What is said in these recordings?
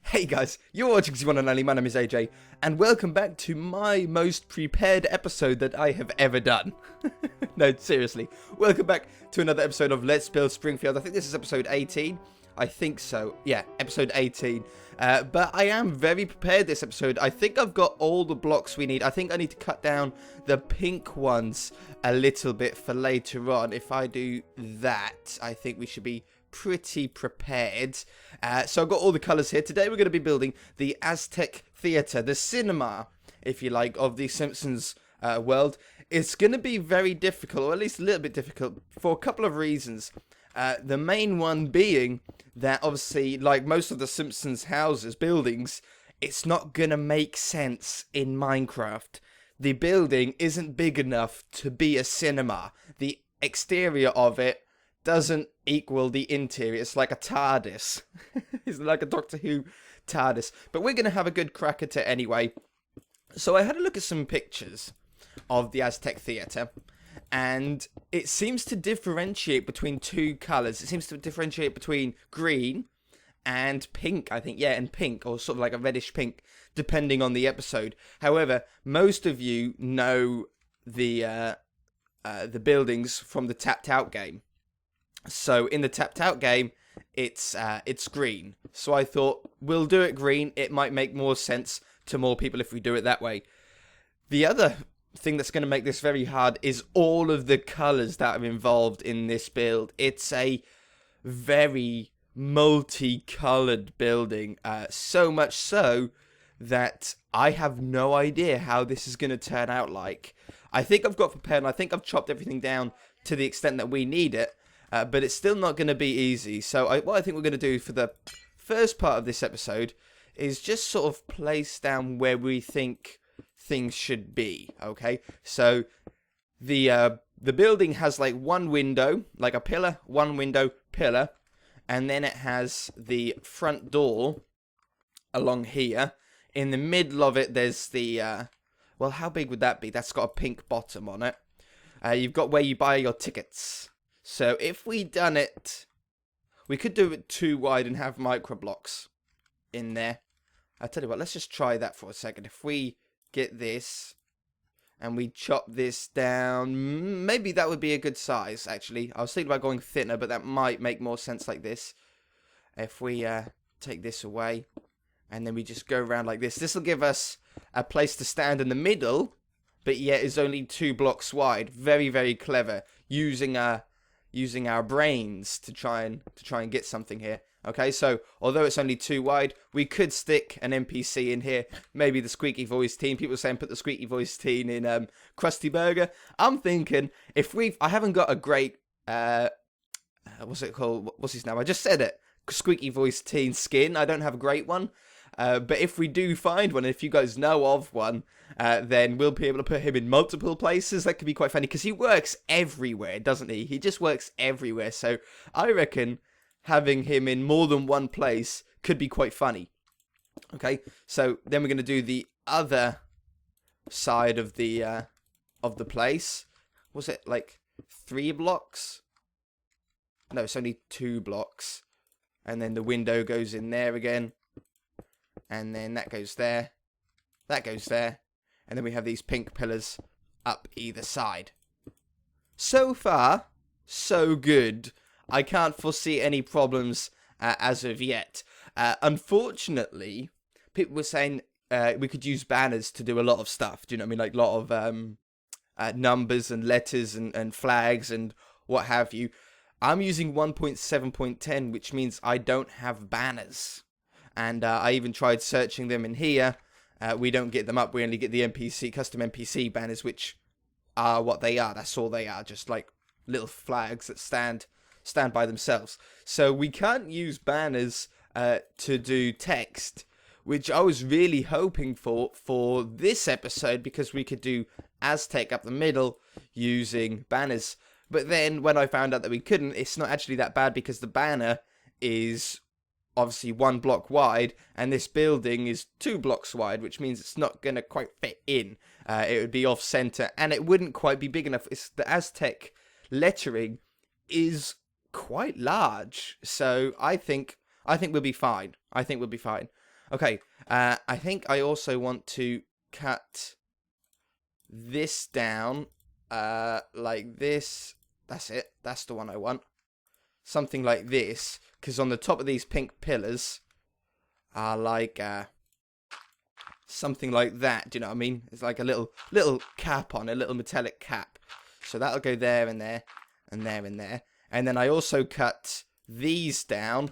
Hey guys, you're watching Z1 and Only. My name is AJ, and welcome back to my most prepared episode that I have ever done. No, seriously. Welcome back to another episode of Let's Build Springfield. I think this is episode 18. I think so. Yeah, episode 18. But I am very prepared this episode. I think I've got all the blocks we need. I think I need to cut down the pink ones a little bit for later on. If I do that, I think we should be pretty prepared. So I've got all the colours here. Today we're going to be building the Aztec Theatre, the cinema, if you like, of the Simpsons world. It's going to be very difficult, or at least a little bit difficult, for a couple of reasons. The main one being that, obviously, like most of the Simpsons houses, buildings, it's not going to make sense in Minecraft. The building isn't big enough to be a cinema. The exterior of it doesn't equal the interior. It's like a TARDIS. It's like a Doctor Who TARDIS. But we're going to have a good crack at it anyway. So I had a look at some pictures of the Aztec Theatre, and it seems to differentiate between two colours. It seems to differentiate between green and pink, I think. Yeah, and pink, or sort of like a reddish pink, depending on the episode. However, most of you know the buildings from the Tapped Out game. So in the Tapped Out game, it's green. So I thought, we'll do it green. It might make more sense to more people if we do it that way. The other thing that's going to make this very hard is all of the colours that are involved in this build. It's a very multicoloured building. So much so that I have no idea how this is going to turn out like. I think I've got prepared, and I think I've chopped everything down to the extent that we need it. But it's still not going to be easy. So what I think we're going to do for the first part of this episode is just sort of place down where we think things should be. Okay, so the building has like one window, like a pillar, one window, pillar, and then it has the front door along here. In the middle of it, there's the well, how big would that be? That's got a pink bottom on it. You've got where you buy your tickets. So if we done it, we could do it too wide and have Microblocks in there. I'll tell you what, let's just try that for a second. If we get this and we chop this down, maybe that would be a good size, actually. I was thinking about going thinner, but that might make more sense like this. If we take this away and then we just go around like this, this will give us a place to stand in the middle, but yet is only 2 blocks wide. Very, very clever. Using our brains to try and get something here. Okay, so although it's only 2 wide, we could stick an NPC in here. Maybe the squeaky voice teen. People saying put the squeaky voice teen in Krusty Burger. I'm thinking I haven't got a great what's it called? What's his name? I just said it. Squeaky voice teen skin. I don't have a great one. But if we do find one, if you guys know of one, then we'll be able to put him in multiple places. That could be quite funny, because he works everywhere, doesn't he? He just works everywhere. So I reckon having him in more than one place could be quite funny. Okay, so then we're going to do the other side of the place. Was it like 3 blocks? No, it's only 2 blocks. And then the window goes in there again. And then that goes there. That goes there. And then we have these pink pillars up either side. So far, so good. I can't foresee any problems as of yet. Unfortunately, people were saying we could use banners to do a lot of stuff. Do you know what I mean? Like a lot of numbers and letters and flags and what have you. I'm using 1.7.10, which means I don't have banners. And I even tried searching them in here. We don't get them up. We only get the custom NPC banners, which are what they are. That's all they are. Just like little flags that stand by themselves. So we can't use banners to do text, which I was really hoping for this episode, because we could do Aztec up the middle using banners. But then when I found out that we couldn't, it's not actually that bad, because the banner is obviously 1 block wide, and this building is 2 blocks wide, which means it's not going to quite fit in. It would be off center, and it wouldn't quite be big enough. The Aztec lettering is quite large, so I think we'll be fine. Okay, I think I also want to cut this down, like this. That's it. That's the one I want. Something like this, because on the top of these pink pillars are like, something like that. Do you know what I mean? It's like a little cap on, a little metallic cap. So that'll go there and there and there and there. And then I also cut these down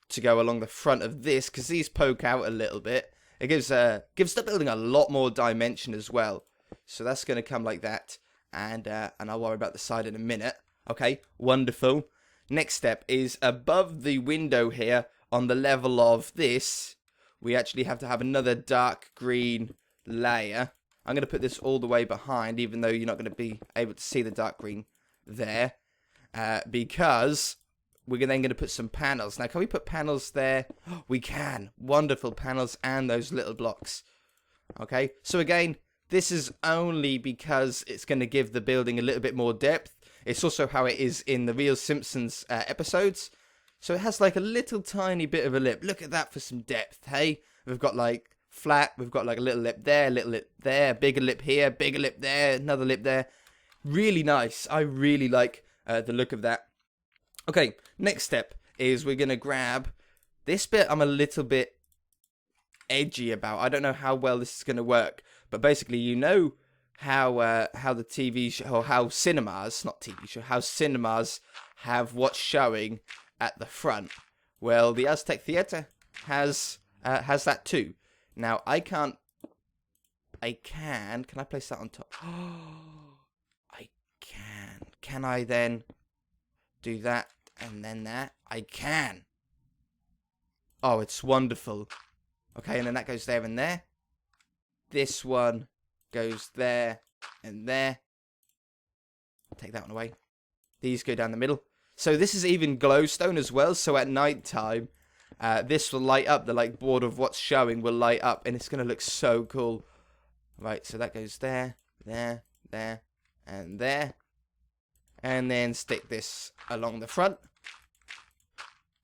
to go along the front of this, because these poke out a little bit. It gives the building a lot more dimension as well. So that's going to come like that, and I'll worry about the side in a minute. Okay, wonderful. Next step is above the window here, on the level of this, we actually have to have another dark green layer. I'm going to put this all the way behind, even though you're not going to be able to see the dark green there, because we're then going to put some panels. Now, can we put panels there? We can. Wonderful panels and those little blocks. Okay, so again, this is only because it's going to give the building a little bit more depth. It's also how it is in the real Simpsons episodes. So it has like a little tiny bit of a lip. Look at that for some depth, hey? We've got like flat, we've got like a little lip there, little lip there, bigger lip here, bigger lip there, another lip there. Really nice. I really like the look of that. Okay, next step is we're going to grab this bit. I'm a little bit edgy about. I don't know how well this is going to work. But basically, you know how the TV show, or how cinemas, not TV show, how cinemas have what's showing at the front. Well, the Aztec Theatre has that too. Now, can I place that on top? I can. Can I then do that and then that? I can. Oh, it's wonderful. Okay, and then that goes there and there. This one goes there and there. Take that one away. These go down the middle. So this is even glowstone as well. So at night time, this will light up. The like board of what's showing will light up, and it's gonna look so cool. Right. So that goes there, there, there, and there, and then stick this along the front.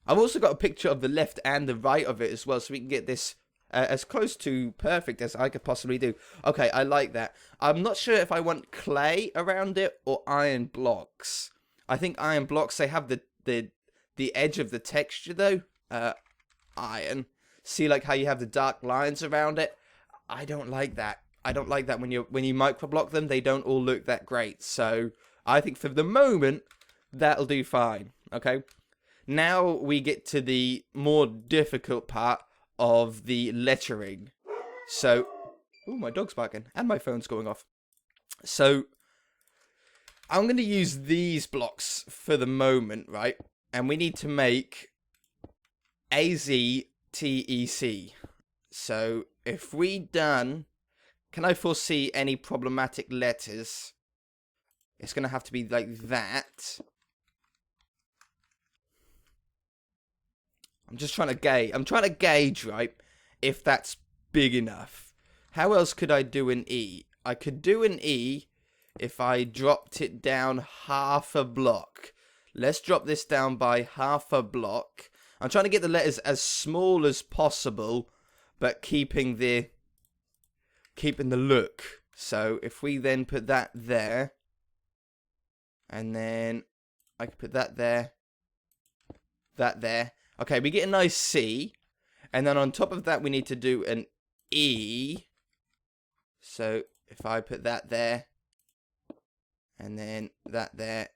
I've also got a picture of the left and the right of it as well, so we can get this as close to perfect as I could possibly do. Okay, I like that. I'm not sure if I want clay around it or iron blocks. I think iron blocks, they have the edge of the texture though. Iron. See like how you have the dark lines around it? I don't like that. I don't like that when you microblock them, they don't all look that great. So I think for the moment, that'll do fine. Okay. Now we get to the more difficult part of the lettering. So, oh, my dog's barking and my phone's going off. So, I'm going to use these blocks for the moment, right? And we need to make AZTEC. So, if we done, can I foresee any problematic letters? It's going to have to be like that. I'm just trying to gauge. I'm trying to gauge, right, if that's big enough. How else could I do an E? I could do an E if I dropped it down half a block. Let's drop this down by half a block. I'm trying to get the letters as small as possible, but keeping the look. So if we then put that there, and then I could put that there, that there. Okay, we get a nice C, and then on top of that we need to do an E. So if I put that there, and then that there,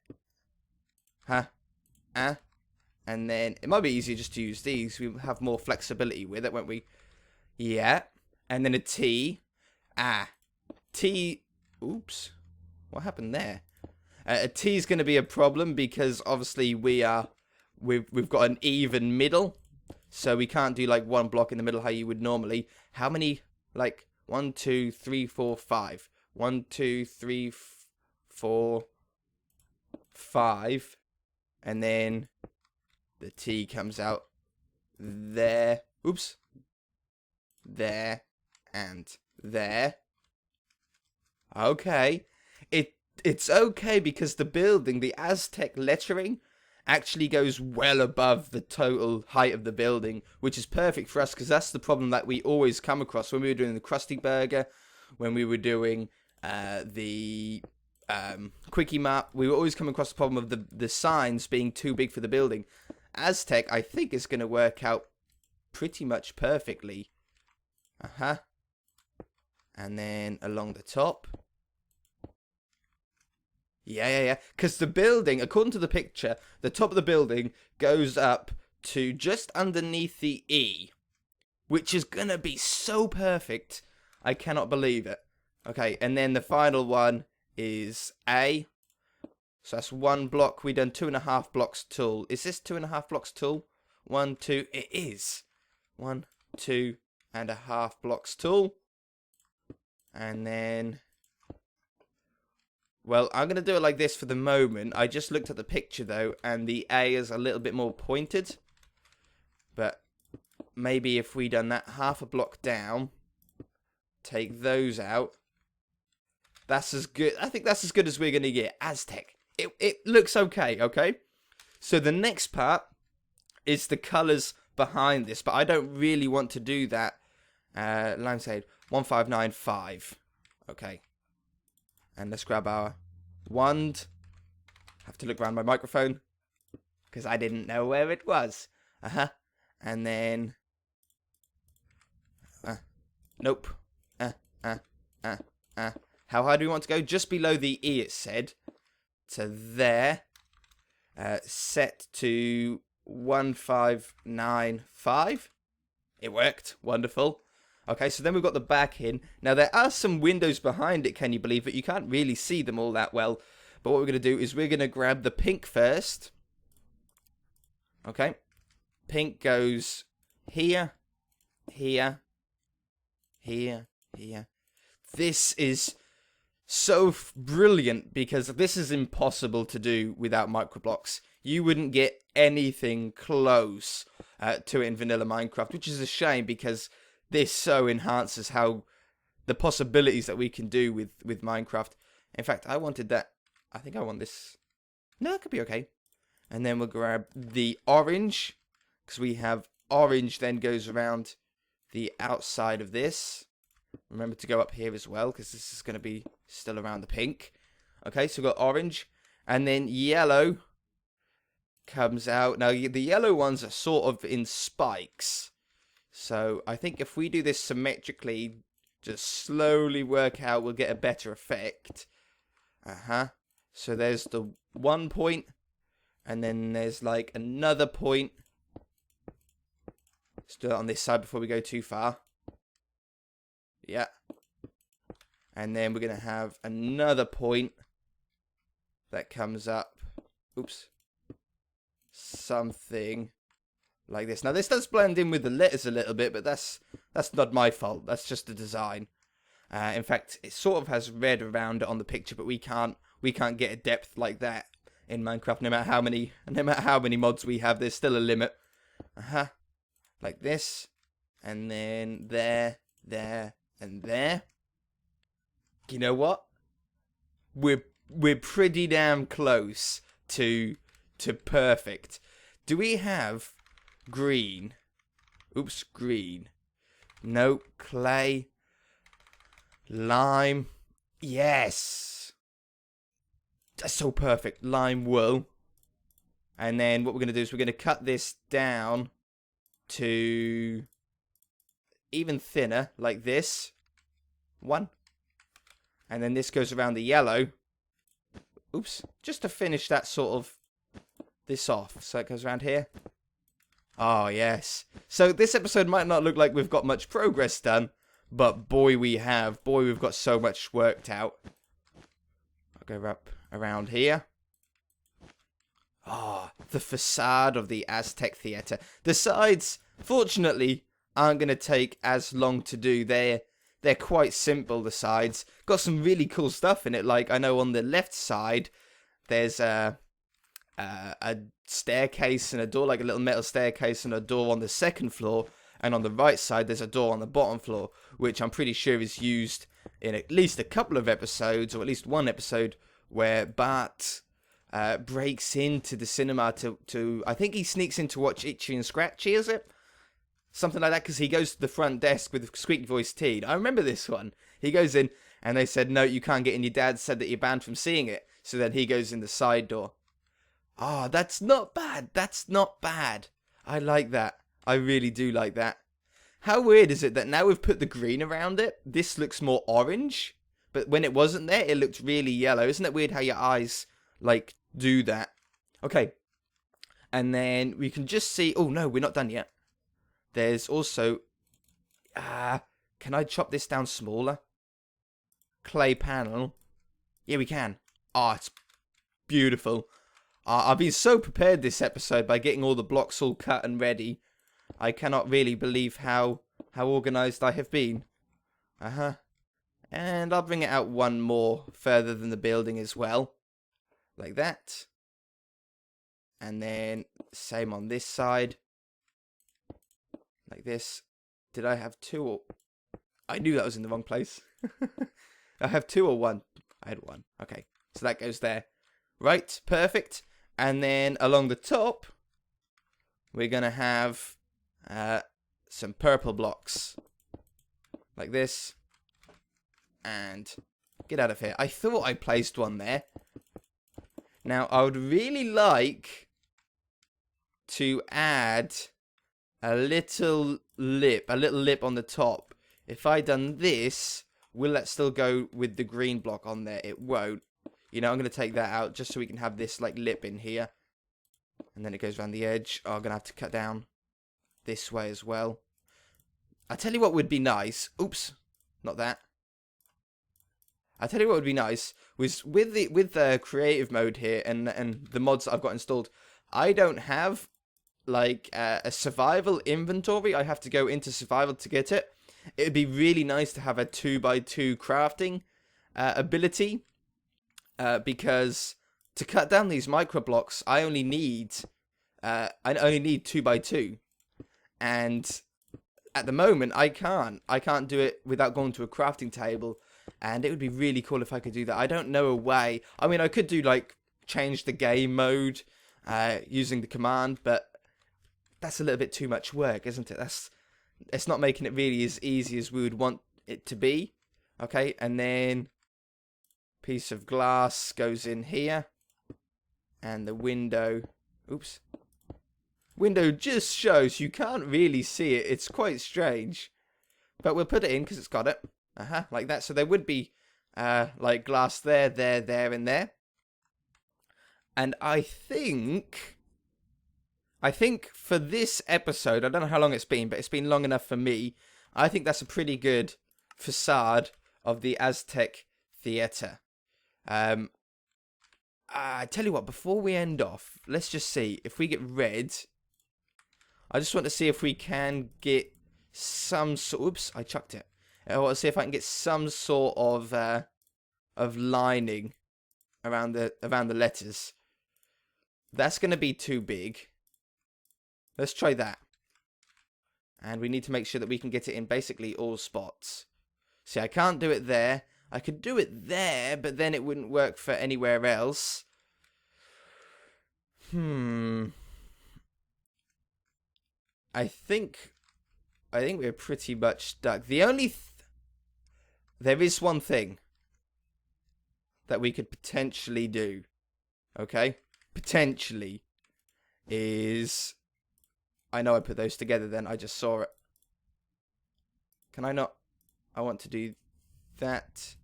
and then it might be easier just to use these. We have more flexibility with it, won't we? Yeah, and then a T. T. Oops, what happened there? A T is going to be a problem because obviously we've got an even middle, so we can't do like one block in the middle how you would normally. How many? Like 1, 2, 3, 4, 5. 1, 2, 3, 4, 5, and then the T comes out there. Oops. There and there. Okay. It's okay because the building, the Aztec lettering, actually goes well above the total height of the building, which is perfect for us because that's the problem that we always come across when we were doing the Krusty Burger, when we were doing the Quickie Map. We were always coming across the problem of the signs being too big for the building. Aztec, I think, is going to work out pretty much perfectly. And then along the top. Yeah. Because the building, according to the picture, the top of the building goes up to just underneath the E, which is going to be so perfect. I cannot believe it. Okay, and then the final one is A. So that's 1 block. We done 2.5 blocks tall. Is this 2.5 blocks tall? 1, 2. It is. 1, 2.5 blocks tall. And then... Well, I'm going to do it like this for the moment. I just looked at the picture, though, and the A is a little bit more pointed. But maybe if we done that half a block down, take those out, that's as good. I think that's as good as we're going to get. Aztec. It looks okay, okay? So the next part is the colours behind this, but I don't really want to do that. Line shade 1595. Okay. And let's grab our wand. Have to look around my microphone because I didn't know where it was. And then nope. How high do we want to go? Just below the E, it said. To there. Set to 1595. It worked. Wonderful. Okay, so then we've got the back in. Now, there are some windows behind it, can you believe it? You can't really see them all that well. But what we're going to do is we're going to grab the pink first. Okay. Pink goes here, here, here. This is so brilliant because this is impossible to do without Microblocks. You wouldn't get anything close to it in vanilla Minecraft, which is a shame because this so enhances how the possibilities that we can do with Minecraft. In fact, I wanted that. I think I want this. No, that could be okay. And then we'll grab the orange because we have orange then goes around the outside of this. Remember to go up here as well because this is going to be still around the pink. Okay, so we've got orange. And then yellow comes out. Now, the yellow ones are sort of in spikes. So I think if we do this symmetrically, just slowly work out, we'll get a better effect. So there's the 1 point. And then there's like another point. Let's do it on this side before we go too far. Yeah. And then we're going to have another point that comes up. Oops. Something like this. Now, this does blend in with the letters a little bit, but that's not my fault. That's just the design. In fact, it sort of has red around it on the picture, but we can't get a depth like that in Minecraft. No matter how many mods we have, there's still a limit. Like this, and then there, and there. You know what? We're pretty damn close to perfect. Do we have green? Oops, green. No, clay. Lime. Yes. That's so perfect. Lime wool. And then what we're going to do is we're going to cut this down to even thinner, like this. 1. And then this goes around the yellow. Oops. Just to finish that sort of this off. So it goes around here. Oh, yes. So this episode might not look like we've got much progress done, but boy, we have. Boy, we've got so much worked out. I'll go up around here. Ah, the facade of the Aztec Theatre. The sides, fortunately, aren't going to take as long to do. They're quite simple, the sides. Got some really cool stuff in it. Like, I know on the left side, there's a staircase and a door, like a little metal staircase and a door on the second floor. And on the right side, there's a door on the bottom floor, which I'm pretty sure is used in at least a couple of episodes, or at least one episode, where Bart breaks into the cinema to I think he sneaks in to watch Itchy and Scratchy, is it? Something like that, because he goes to the front desk with squeaky voice T. I remember this one. He goes in, and they said, no, you can't get in. Your dad said that you're banned from seeing it. So then he goes in the side door. Ah, oh, that's not bad. That's not bad. I like that. I really do like that. How weird is it that now we've put the green around it, this looks more orange, but when it wasn't there, it looked really yellow. Isn't it weird how your eyes, like, do that? Okay. And then we can just see... Oh, no, we're not done yet. There's also... can I chop this down smaller? Clay panel. Yeah, we can. Ah, it's beautiful. I've been so prepared this episode by getting all the blocks all cut and ready. I cannot really believe how organised I have been. And I'll bring it out one more further than the building as well. Like that. And then same on this side. Like this. Did I have two or... I knew that was in the wrong place. I have two or one? I had one. Okay. So that goes there. Right. Perfect. And then along the top, we're going to have some purple blocks. Like this. And get out of here. I thought I placed one there. Now, I would really like to add a little lip on the top. If I done this, will that still go with the green block on there? It won't. You know, I'm going to take that out just so we can have this like lip in here. And then it goes around the edge. Oh, I'm going to have to cut down this way as well. I tell you what would be nice. Oops, not that. I tell you what would be nice was with the creative mode here and the mods that I've got installed. I don't have like a survival inventory. I have to go into survival to get it. It would be really nice to have a 2x2 crafting ability because to cut down these microblocks, I only need 2x2, and at the moment I can't do it without going to a crafting table. And it would be really cool if I could do that. I don't know a way. I mean, I could do, like, change the game mode using the command, but that's a little bit too much work, isn't it? It's not making it really as easy as we would want it to be. Okay, and then piece of glass goes in here. And the window... Oops. Window just shows you can't really see it. It's quite strange. But we'll put it in because it's got it. Like that. So there would be like glass there, and there. And I think for this episode, I don't know how long it's been, but it's been long enough for me. I think that's a pretty good facade of the Aztec Theatre. I tell you what, before we end off, let's just see if we get red. I just want to see if we can get some sort... Oops, I chucked it. I want to see if I can get some sort of lining around the letters. That's going to be too big. Let's try that. And we need to make sure that we can get it in basically all spots. See, I can't do it there. I could do it there, but then it wouldn't work for anywhere else. I think we're pretty much stuck. The only... There is one thing that we could potentially do, okay? Potentially is... I know I put those together then, I just saw it. Can I not? I want to do that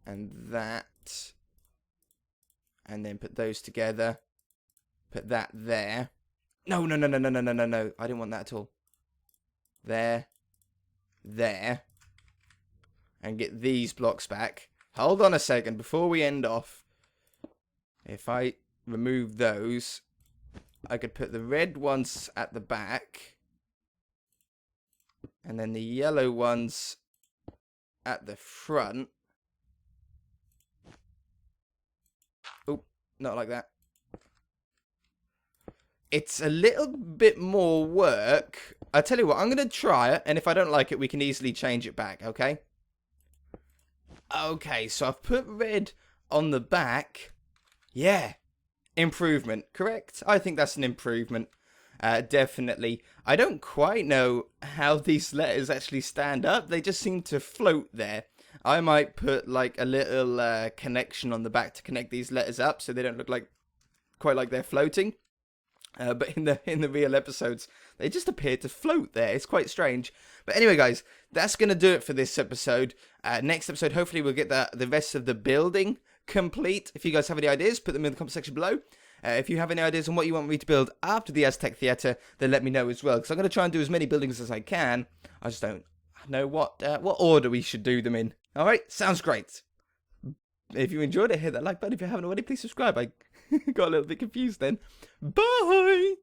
and that. And then put those together. Put that there. No. I didn't want that at all. There. And get these blocks back. Hold on a second before we end off. If I remove those, I could put the red ones at the back. And then the yellow ones at the front. Oh, not like that. It's a little bit more work. I tell you what, I'm going to try it. And if I don't like it, we can easily change it back, okay? Okay, so I've put red on the back. Yeah, Improvement, correct? I think that's an improvement. Definitely. I don't quite know how these letters actually stand up. They just seem to float there. I might put like a little connection on the back to connect these letters up so they don't look like quite like they're floating. But in the real episodes, they just appear to float there. It's quite strange. But anyway, guys, that's going to do it for this episode. Next episode, hopefully we'll get the rest of the building complete. If you guys have any ideas, put them in the comment section below. If you have any ideas on what you want me to build after the Aztec Theatre, then let me know as well. Because I'm going to try and do as many buildings as I can. I just don't know what order we should do them in. Alright, sounds great. If you enjoyed it, hit that like button. If you haven't already, please subscribe. I got a little bit confused then. Bye!